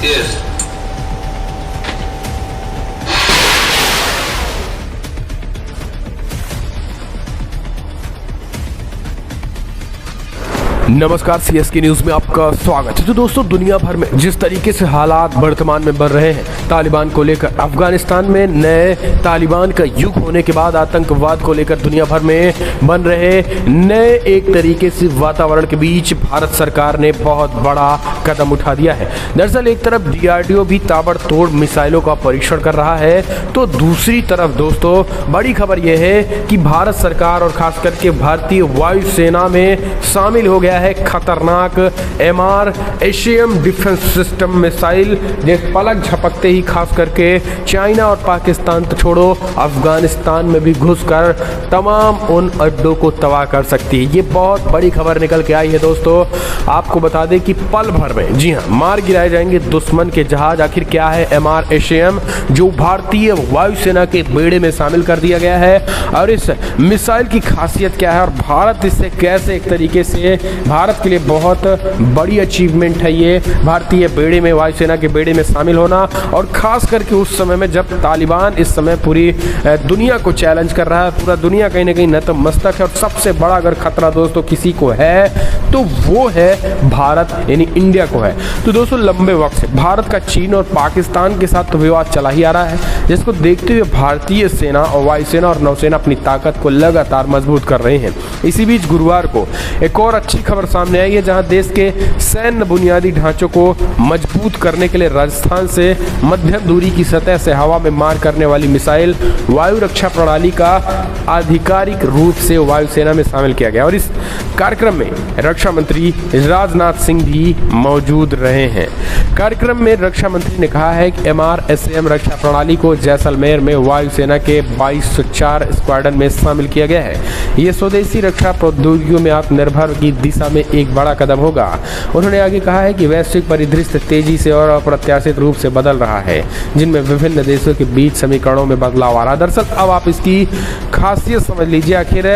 Yes. नमस्कार, CSK news में आपका स्वागत है। तो दोस्तों, दुनिया भर में जिस तरीके से हालात वर्तमान में बन रहे हैं तालिबान को लेकर, अफगानिस्तान में नए तालिबान का युग होने के बाद आतंकवाद को लेकर दुनिया भर में बन रहे नए एक तरीके से वातावरण के बीच भारत सरकार ने बहुत बड़ा कदम उठा दिया है। दरअसल एक तरफ डीआरडीओ भी ताबड़तोड़ मिसाइलों का परीक्षण कर रहा है, तो दूसरी तरफ दोस्तों बड़ी खबर यह है कि भारत सरकार और खास करके भारतीय वायुसेना में शामिल हो गया है खतरनाक MR-ACM डिफेंस सिस्टम मिसाइल, जिस पलक झपकते ही खास करके चाइना और पाकिस्तान तो छोड़ो, अफगानिस्तान में भी घुसकर तमाम उन अड्डों को तबाह कर सकती है। ये बहुत बड़ी खबर निकल के आई है दोस्तों। आपको बता दें कि पल भर में, जी हाँ, मार गिराए जाएंगे दुश्मन के जहाज। आखिर क्या है MR-ACM, जो भारतीय वायुसेना के बेड़े में शामिल कर दिया गया है, और इस मिसाइल की खासियत क्या है और भारत इससे कैसे एक तरीके से, भारत के लिए बहुत बड़ी अचीवमेंट है ये भारतीय बेड़े में, वायुसेना के बेड़े में शामिल होना। और खास करके उस समय में जब तालिबान इस समय पूरी दुनिया को चैलेंज कर रहा है, पूरा दुनिया कहीं ना कहीं नतमस्तक है। और सबसे बड़ा अगर खतरा दोस्तों किसी को है तो वो है भारत, यानी इंडिया को है। तो दोस्तों लंबे वक्त से भारत का चीन और पाकिस्तान के साथ तो विवाद चला ही आ रहा है, जिसको देखते हुए भारतीय सेना और वायुसेना और नौसेना अपनी ताकत को लगातार मजबूत कर रहे हैं। इसी बीच गुरुवार को एक और अच्छी खबर सामने आई है, जहां देश के सैन्य बुनियादी ढांचों को मजबूत करने के लिए राजस्थान से मध्यम दूरी की सतह से हवा में मार करने वाली मिसाइल वायु रक्षा प्रणाली का आधिकारिक रूप से वायुसेना में शामिल किया गया। और इस कार्यक्रम में रक्षा मंत्री राजनाथ सिंह भी मौजूद रहे हैं। कार्यक्रम में रक्षा मंत्री ने कहा है कि MR-ACM रक्षा प्रणाली को जैसलमेर में वायुसेना के 2204 स्क्वाड्रन में शामिल किया गया है। ये स्वदेशी रक्षा प्रौद्योगिकियों में आत्मनिर्भर की दिशा में एक बड़ा कदम होगा। उन्होंने आगे कहा है कि वैश्विक परिदृश्य तेजी से और अप्रत्याशित रूप से बदल रहा है, जिनमें विभिन्न देशों के बीच समीकरणों में बदलाव आ रहा है। दरअसल अब आप इसकी खासियत समझ लीजिए, आखिर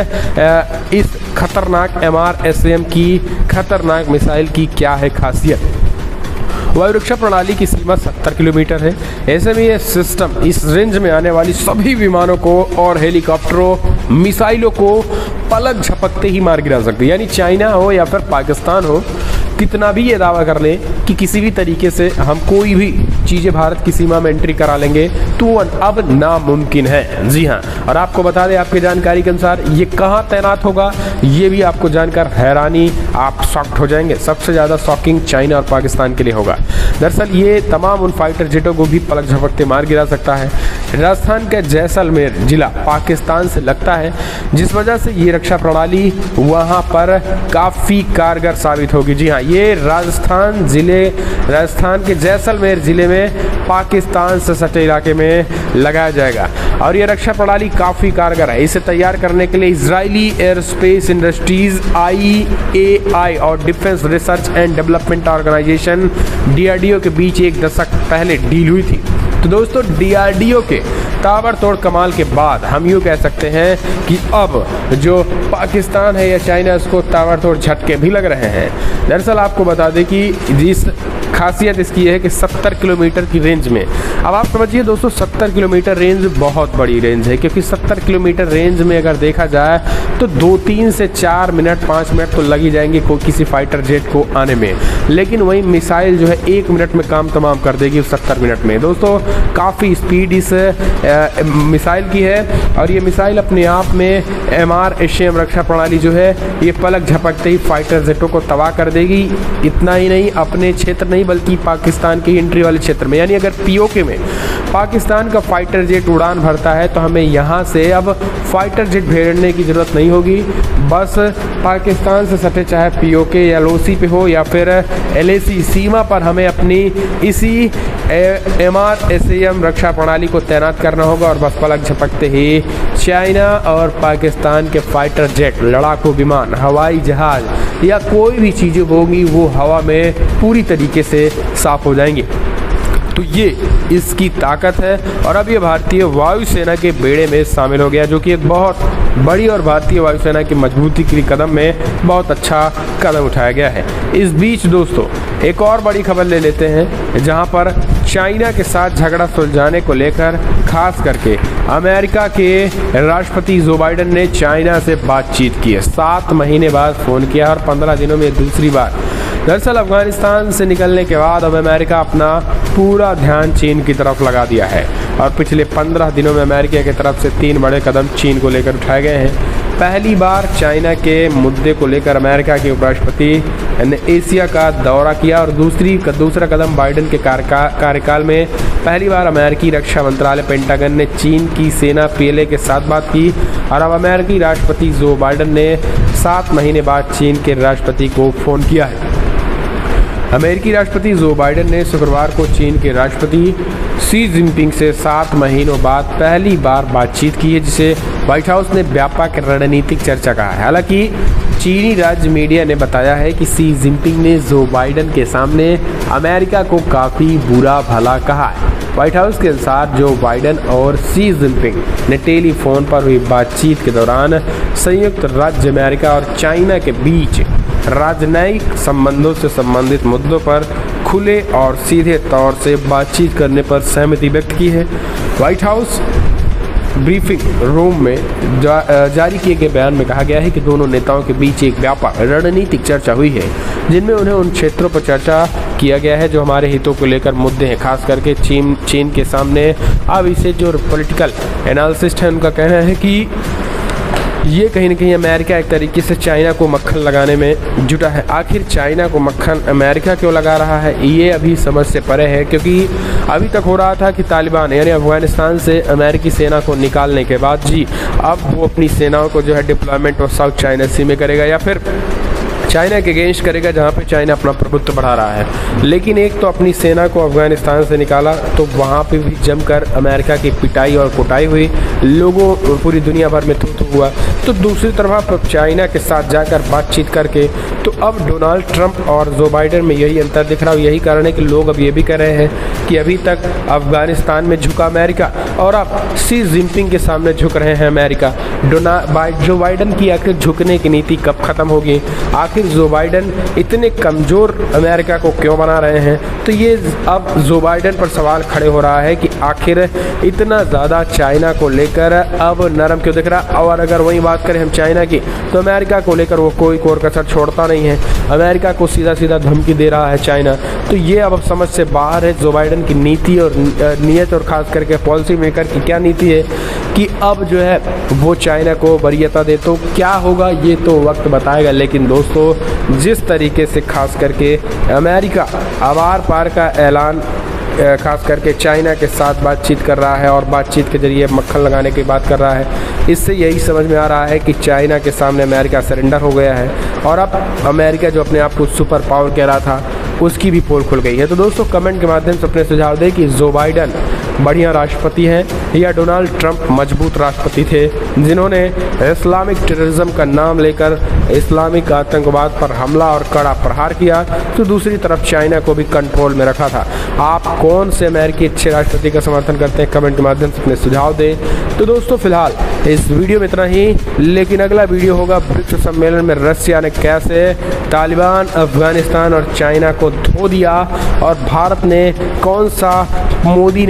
इस खतरनाक MR-ACM की खतरनाक मिसाइल की क्या है खासियत। वायु रक्षा प्रणाली की सीमा 70 किलोमीटर है। ऐसे में यह सिस्टम इस रेंज में आने वाली सभी विमानों को और हेलीकॉप्टरों, मिसाइलों को पलक झपकते ही मार गिरा सकती है। यानी चाइना हो या फिर पाकिस्तान हो, कितना भी ये दावा कर ले कि किसी भी तरीके से हम कोई भी चीज़ें भारत की सीमा में एंट्री करा लेंगे, तो अब नामुमकिन है। जी हाँ, और आपको बता दें, आपकी जानकारी के अनुसार ये कहाँ तैनात होगा, ये भी आपको जानकर हैरानी, आप शॉक्ड हो जाएंगे। सबसे ज़्यादा शॉकिंग चाइना और पाकिस्तान के लिए होगा। दरअसल ये तमाम उन फाइटर जेटों को भी पलक झपकते मार गिरा सकता है। राजस्थान का जैसलमेर जिला पाकिस्तान से लगता है, जिस वजह से ये रक्षा प्रणाली वहाँ पर काफ़ी कारगर साबित होगी। जी हाँ, ये राजस्थान के जैसलमेर जिले में पाकिस्तान से सटे इलाके में लगाया जाएगा। और ये रक्षा प्रणाली काफ़ी कारगर है। इसे तैयार करने के लिए इजरायली एयरस्पेस इंडस्ट्रीज IAI और defence research and development organisation DRDO के बीच एक दशक पहले डील हुई थी। तो दोस्तों DRDO के ताबड़तोड़ कमाल के बाद हम यूँ कह सकते हैं कि अब जो पाकिस्तान है या चाइना, उसको ताबड़तोड़ झटके भी लग रहे हैं। दरअसल आपको बता दें कि जिस खासियत इसकी है कि 70 किलोमीटर की रेंज में, अब आप समझिए दोस्तों 70 किलोमीटर रेंज बहुत बड़ी रेंज है, क्योंकि 70 किलोमीटर रेंज में अगर देखा जाए तो 2-3 से 4 मिनट 5 मिनट तो लग ही जाएंगे कोई किसी फाइटर जेट को आने में। लेकिन वही मिसाइल जो है 1 मिनट में काम तमाम कर देगी 70 मिनट में। दोस्तों काफ़ी स्पीड इस मिसाइल की है, और ये मिसाइल अपने आप में MR-ACM रक्षा प्रणाली जो है, ये पलक झपकते ही फाइटर जेटों को तबाह कर देगी। इतना ही नहीं, अपने क्षेत्र नहीं बल्कि पाकिस्तान के एंट्री वाले क्षेत्र में, यानी अगर POK में पाकिस्तान का फाइटर जेट उड़ान भरता है तो हमें यहाँ से अब फाइटर जेट भेजने की ज़रूरत नहीं होगी। बस पाकिस्तान से सटे, चाहे POK या LOC पे हो या फिर LAC, सीमा पर हमें अपनी इसी MR-ACM रक्षा प्रणाली को तैनात करना होगा। और बस पलक झपकते ही चाइना और पाकिस्तान के फाइटर जेट, लड़ाकू विमान, हवाई जहाज या कोई भी चीज़ें होंगी वो हवा में पूरी तरीके से साफ हो जाएंगी। तो ये इसकी ताकत है और अब ये भारतीय वायुसेना के बेड़े में शामिल हो गया, जो कि एक बहुत बड़ी और भारतीय वायुसेना की मजबूती के कदम में बहुत अच्छा कदम उठाया गया है। इस बीच दोस्तों एक और बड़ी खबर ले लेते हैं, जहां पर चाइना के साथ झगड़ा सुलझाने को लेकर खास करके अमेरिका के राष्ट्रपति जो बाइडेन ने चाइना से बातचीत की है। 7 महीने बाद फ़ोन किया और 15 दिनों में दूसरी बार। दरअसल अफगानिस्तान से निकलने के बाद अब अमेरिका अपना पूरा ध्यान चीन की तरफ लगा दिया है और पिछले 15 दिनों में अमेरिका की तरफ से 3 बड़े कदम चीन को लेकर उठाए गए हैं। पहली बार चाइना के मुद्दे को लेकर अमेरिका के उपराष्ट्रपति ने एशिया का दौरा किया और दूसरा कदम बाइडेन के कार्यकाल में पहली बार अमेरिकी रक्षा मंत्रालय पेंटागन ने चीन की सेना पीएलए के साथ बात की और अब अमेरिकी राष्ट्रपति जो बाइडेन ने 7 महीने बाद चीन के राष्ट्रपति को फ़ोन किया है। अमेरिकी राष्ट्रपति जो बाइडेन ने शुक्रवार को चीन के राष्ट्रपति शी जिनपिंग से 7 महीनों बाद पहली बार बातचीत की है, जिसे व्हाइट हाउस ने व्यापक रणनीतिक चर्चा कहा है। हालांकि चीनी राज्य मीडिया ने बताया है कि शी जिनपिंग ने जो बाइडेन के सामने अमेरिका को काफ़ी बुरा भला कहा है। व्हाइट हाउस के अनुसार जो बाइडेन और शी जिनपिंग ने टेलीफोन पर हुई बातचीत के दौरान संयुक्त राज्य अमेरिका और चाइना के बीच राजनयिक संबंधों से संबंधित मुद्दों पर खुले और सीधे तौर से बातचीत करने पर सहमति व्यक्त की है। व्हाइट हाउस ब्रीफिंग रूम में जारी किए गए बयान में कहा गया है कि दोनों नेताओं के बीच एक व्यापक रणनीतिक चर्चा हुई है, जिनमें उन्हें उन क्षेत्रों पर चर्चा किया गया है जो हमारे हितों को लेकर मुद्दे हैं, खास करके चीन के सामने। अब इसे जो पॉलिटिकल एनालिसिस्ट हैं उनका कहना है कि ये कहीं ना कहीं अमेरिका एक तरीके से चाइना को मक्खन लगाने में जुटा है। आखिर चाइना को मक्खन अमेरिका क्यों लगा रहा है, ये अभी समझ से परे है, क्योंकि अभी तक हो रहा था कि तालिबान यानी अफगानिस्तान से अमेरिकी सेना को निकालने के बाद अब वो अपनी सेनाओं को जो है डिप्लॉयमेंट और साउथ चाइना सी में करेगा या फिर चाइना के अगेंस्ट करेगा, जहाँ पे चाइना अपना प्रभुत्व बढ़ा रहा है। लेकिन एक तो अपनी सेना को अफगानिस्तान से निकाला तो वहाँ पे भी जमकर अमेरिका की पिटाई और कुटाई हुई, लोगों पूरी दुनिया भर में थू हुआ। तो दूसरी तरफ अब चाइना के साथ जाकर बातचीत करके तो अब डोनाल्ड ट्रंप और जो बाइडेन में यही अंतर दिख रहा है। यही कारण है कि लोग अब ये भी कह रहे हैं कि अभी तक अफगानिस्तान में झुका अमेरिका और अब शी जिनपिंग के सामने झुक रहे हैं अमेरिका। जो बाइडेन की आखिर झुकने की नीति कब खत्म होगी, आखिर जो बाइडेन इतने कमज़ोर अमेरिका को क्यों बना रहे हैं, तो ये अब जो बाइडेन पर सवाल खड़े हो रहा है कि आखिर इतना ज़्यादा चाइना को लेकर अब नरम क्यों दिख रहा। और अगर वही बात करें हम चाइना की, तो अमेरिका को लेकर वो कोई कोर कसर छोड़ता नहीं है, अमेरिका को सीधा सीधा धमकी दे रहा है चाइना। तो ये अब समझ से बाहर है जो बाइडेन की नीति और नीयत और ख़ास करके पॉलिसी मेकर की क्या नीति है कि अब जो है वो चाइना को वरीयता दे। तो क्या होगा ये तो वक्त बताएगा, लेकिन दोस्तों जिस तरीके से खास करके अमेरिका आर पार का ऐलान खास करके चाइना के साथ बातचीत कर रहा है और बातचीत के जरिए मक्खन लगाने की बात कर रहा है, इससे यही समझ में आ रहा है कि चाइना के सामने अमेरिका सरेंडर हो गया है और अब अमेरिका जो अपने आप को सुपर पावर कह रहा था उसकी भी पोल खुल गई है। तो दोस्तों कमेंट के माध्यम से अपने सुझाव दें कि जो बाइडेन बढ़िया राष्ट्रपति हैं या डोनाल्ड ट्रंप मजबूत राष्ट्रपति थे जिन्होंने इस्लामिक टेररिज्म का नाम लेकर इस्लामिक आतंकवाद पर हमला और कड़ा प्रहार किया, तो दूसरी तरफ चाइना को भी कंट्रोल में रखा था। आप कौन से अमेरिकी अच्छे राष्ट्रपति का समर्थन करते हैं, कमेंट के माध्यम से अपने सुझाव दें। तो दोस्तों फिलहाल इस वीडियो में इतना ही, लेकिन अगला वीडियो होगा ब्रिक्स सम्मेलन में रसिया ने कैसे तालिबान, अफगानिस्तान और चाइना को धो दिया और भारत ने कौन सा मोदी